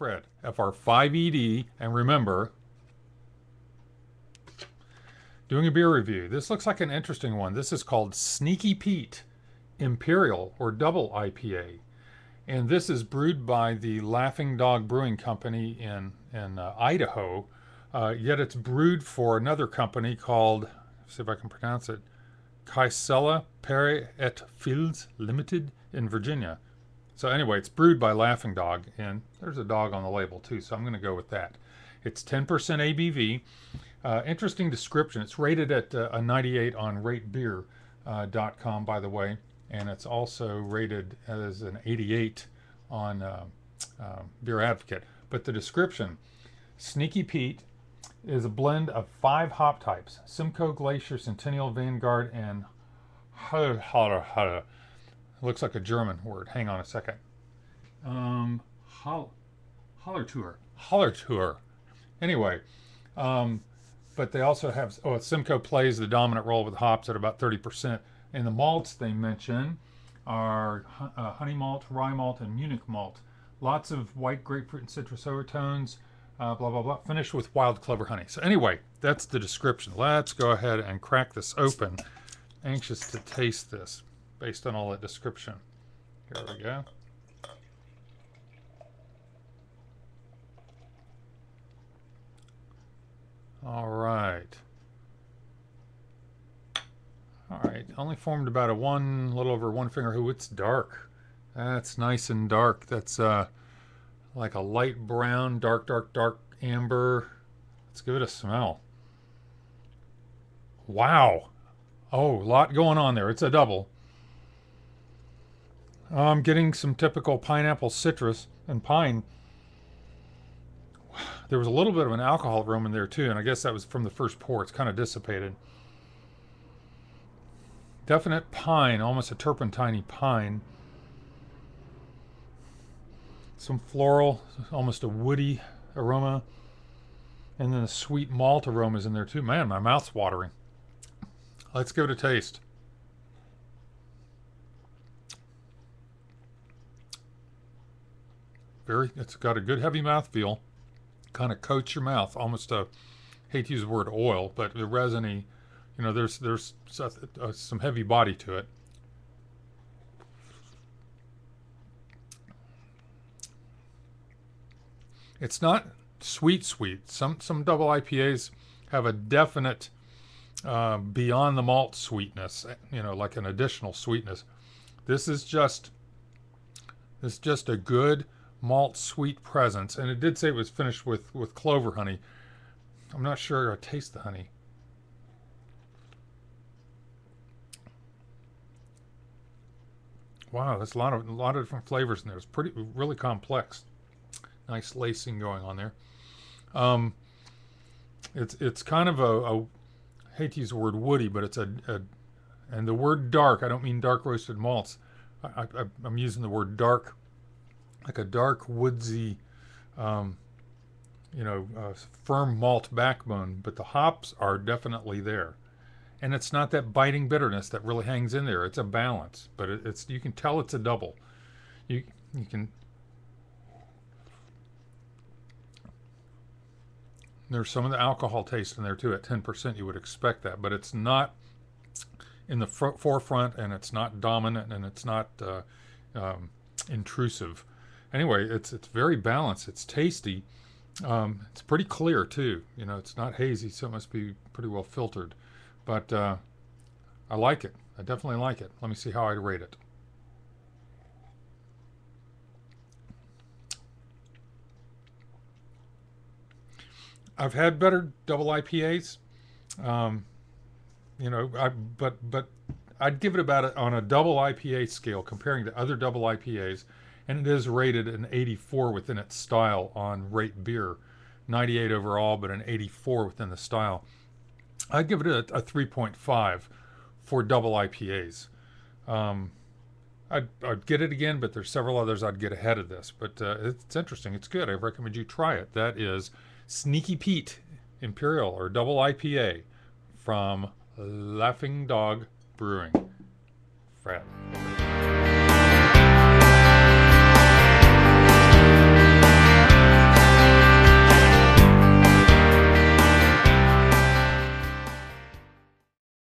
Fred, FR5ED, and remember, doing a beer review. This looks like an interesting one. This is called Sneaky Pete Imperial or Double IPA. And this is brewed by the Laughing Dog Brewing Company in Idaho. Yet it's brewed for another company called, see if I can pronounce it, Kaisela Perry et Fils Limited in Virginia. So anyway, it's brewed by Laughing Dog, and there's a dog on the label too, so I'm going to go with that. It's 10% ABV. Interesting description. It's rated at a 98 on ratebeer.com, by the way, and it's also rated as an 88 on Beer Advocate. But the description, Sneaky Pete is a blend of 5 hop types: Simcoe, Glacier, Centennial, Vanguard, and looks like a German word. Hang on a second. Hallertour. Anyway, but they also have, Simcoe plays the dominant role with hops at about 30%. And the malts they mention are honey malt, rye malt, and Munich malt. Lots of white grapefruit and citrus overtones. Blah, blah, blah, finished with wild clover honey. So anyway, that's the description. Let's go ahead and crack this open. Anxious to taste this based on all that description. Here we go. All right. All right, only formed about little over 1 finger. Ooh, it's dark. That's nice and dark. That's like a light brown, dark amber. Let's give it a smell. Wow. Oh, a lot going on there. It's a double. I'm getting some typical pineapple citrus and pine. There was a little bit of an alcohol aroma in there too, and I guess that was from the first pour. It's kind of dissipated. Definite pine, almost a turpentine pine. Some floral, almost a woody aroma. And then the sweet malt aromas in there too. Man, my mouth's watering. Let's give it a taste. It's got a good heavy mouthfeel. Kind of coats your mouth. Almost hate to use the word oil, but the resiny, there's some heavy body to it. It's not sweet. Some double IPAs have a definite beyond the malt sweetness, like an additional sweetness. This is just a good malt sweet presence, and it did say it was finished with clover honey. I'm not sure I taste the honey. Wow, there's a lot of different flavors in there. It's really complex. Nice lacing going on there. It's kind of I hate to use the word woody, but it's and the word dark. I don't mean dark roasted malts. I'm using the word dark, like a dark woodsy, firm malt backbone. But the hops are definitely there, and it's not that biting bitterness that really hangs in there. It's a balance, but you can tell it's a double. You can. There's some of the alcohol taste in there too. At 10%, you would expect that, but it's not in the forefront, and it's not dominant, and it's not intrusive. Anyway, it's very balanced. It's tasty. It's pretty clear too. It's not hazy, so it must be pretty well filtered. But I like it. I definitely like it. Let me see how I'd rate it. I've had better double IPAs, but I'd give it about on a double IPA scale comparing to other double IPAs, and it is rated an 84 within its style on Rate Beer, 98 overall, but an 84 within the style. I'd give it a 3.5 for double IPAs. I'd get it again, but there's several others I'd get ahead of this. But it's interesting. It's good. I recommend you try it. That is Sneaky Pete Imperial or Double IPA from Laughing Dog Brewing. Fred.